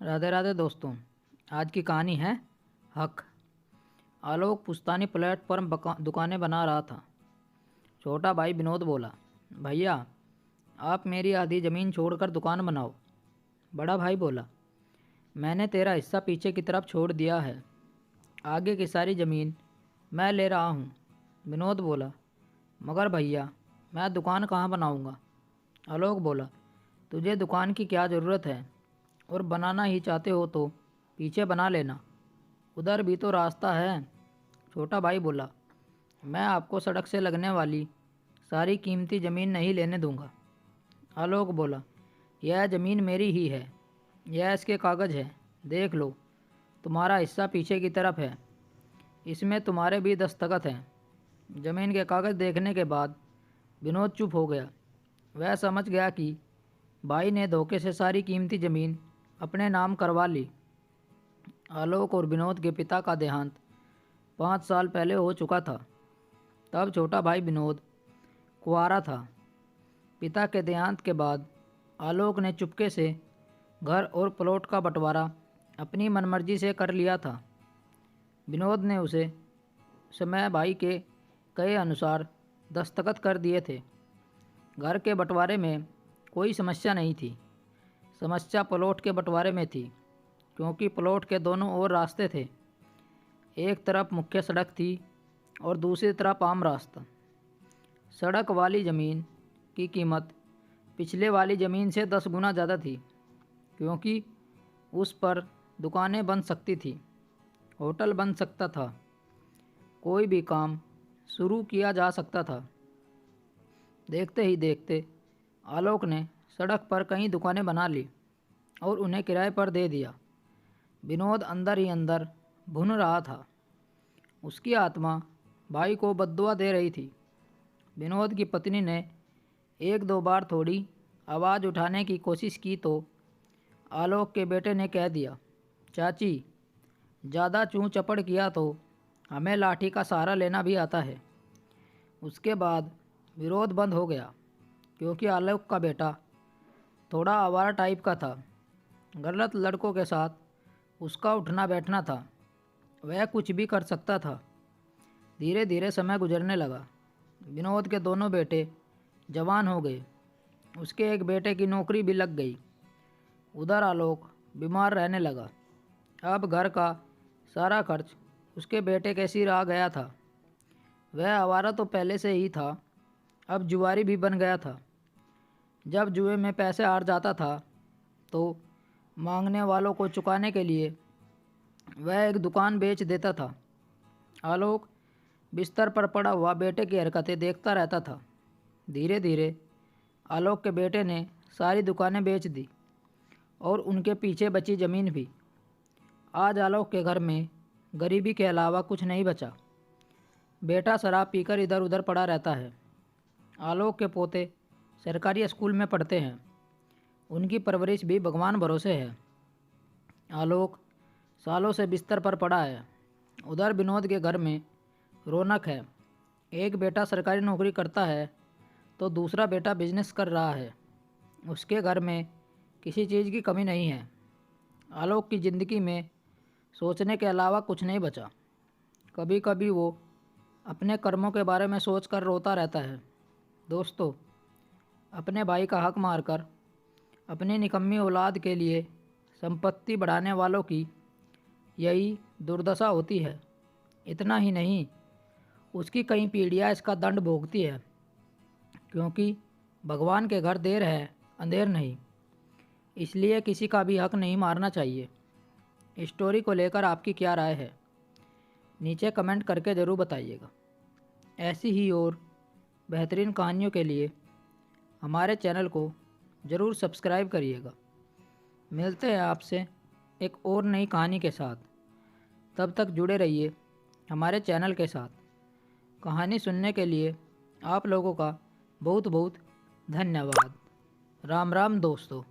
राधे राधे दोस्तों। आज की कहानी है हक। आलोक पुश्तैनी प्लेटफॉर्म दुकानें बना रहा था। छोटा भाई विनोद बोला, भैया आप मेरी आधी ज़मीन छोड़कर दुकान बनाओ। बड़ा भाई बोला, मैंने तेरा हिस्सा पीछे की तरफ छोड़ दिया है, आगे की सारी ज़मीन मैं ले रहा हूँ। विनोद बोला, मगर भैया मैं दुकान कहाँ बनाऊँगा। आलोक बोला, तुझे दुकान की क्या ज़रूरत है, और बनाना ही चाहते हो तो पीछे बना लेना, उधर भी तो रास्ता है। छोटा भाई बोला, मैं आपको सड़क से लगने वाली सारी कीमती ज़मीन नहीं लेने दूंगा। आलोक बोला, यह ज़मीन मेरी ही है, यह इसके कागज़ है, देख लो, तुम्हारा हिस्सा पीछे की तरफ है, इसमें तुम्हारे भी दस्तखत हैं। ज़मीन के कागज़ देखने के बाद विनोद चुप हो गया। वह समझ गया कि भाई ने धोखे से सारी कीमती ज़मीन अपने नाम करवा ली। आलोक और विनोद के पिता का देहांत 5 साल पहले हो चुका था। तब छोटा भाई विनोद कुंवारा था। पिता के देहांत के बाद आलोक ने चुपके से घर और प्लॉट का बंटवारा अपनी मनमर्जी से कर लिया था। विनोद ने उसे समय भाई के कहे अनुसार दस्तखत कर दिए थे। घर के बंटवारे में कोई समस्या नहीं थी, समस्या प्लॉट के बंटवारे में थी, क्योंकि प्लॉट के दोनों ओर रास्ते थे। एक तरफ मुख्य सड़क थी और दूसरी तरफ आम रास्ता। सड़क वाली ज़मीन की कीमत पिछले वाली ज़मीन से 10 गुना ज़्यादा थी, क्योंकि उस पर दुकानें बन सकती थी, होटल बन सकता था, कोई भी काम शुरू किया जा सकता था। देखते ही देखते आलोक ने सड़क पर कई दुकानें बना ली और उन्हें किराए पर दे दिया। विनोद अंदर ही अंदर भुन रहा था। उसकी आत्मा भाई को बद्दुआ दे रही थी। विनोद की पत्नी ने 1-2 बार थोड़ी आवाज़ उठाने की कोशिश की तो आलोक के बेटे ने कह दिया, चाची ज़्यादा चूँ चपड़ किया तो हमें लाठी का सहारा लेना भी आता है। उसके बाद विरोध बंद हो गया, क्योंकि आलोक का बेटा थोड़ा आवारा टाइप का था। गलत लड़कों के साथ उसका उठना बैठना था, वह कुछ भी कर सकता था। धीरे धीरे समय गुजरने लगा। विनोद के दोनों बेटे जवान हो गए। उसके एक बेटे की नौकरी भी लग गई। उधर आलोक बीमार रहने लगा। अब घर का सारा खर्च उसके बेटे के सिर आ गया था। वह आवारा तो पहले से ही था, अब जुआरी भी बन गया था। जब जुए में पैसे हार जाता था तो मांगने वालों को चुकाने के लिए वह एक दुकान बेच देता था। आलोक बिस्तर पर पड़ा हुआ बेटे की हरकतें देखता रहता था। धीरे धीरे आलोक के बेटे ने सारी दुकानें बेच दी और उनके पीछे बची ज़मीन भी। आज आलोक के घर में गरीबी के अलावा कुछ नहीं बचा। बेटा शराब पीकर इधर उधर पड़ा रहता है। आलोक के पोते सरकारी स्कूल में पढ़ते हैं, उनकी परवरिश भी भगवान भरोसे है। आलोक सालों से बिस्तर पर पड़ा है। उधर विनोद के घर में रौनक है। एक बेटा सरकारी नौकरी करता है तो दूसरा बेटा बिजनेस कर रहा है। उसके घर में किसी चीज़ की कमी नहीं है। आलोक की ज़िंदगी में सोचने के अलावा कुछ नहीं बचा। कभी कभी वो अपने कर्मों के बारे में सोचकर रोता रहता है। दोस्तों, अपने भाई का हक मारकर अपनी निकम्मी औलाद के लिए संपत्ति बढ़ाने वालों की यही दुर्दशा होती है। इतना ही नहीं, उसकी कई पीढ़ियाँ इसका दंड भोगती है, क्योंकि भगवान के घर देर है अंधेर नहीं। इसलिए किसी का भी हक नहीं मारना चाहिए। स्टोरी को लेकर आपकी क्या राय है, नीचे कमेंट करके ज़रूर बताइएगा। ऐसी ही और बेहतरीन कहानियों के लिए हमारे चैनल को ज़रूर सब्सक्राइब करिएगा। मिलते हैं आपसे एक और नई कहानी के साथ। तब तक जुड़े रहिए हमारे चैनल के साथ। कहानी सुनने के लिए आप लोगों का बहुत बहुत धन्यवाद। राम राम दोस्तों।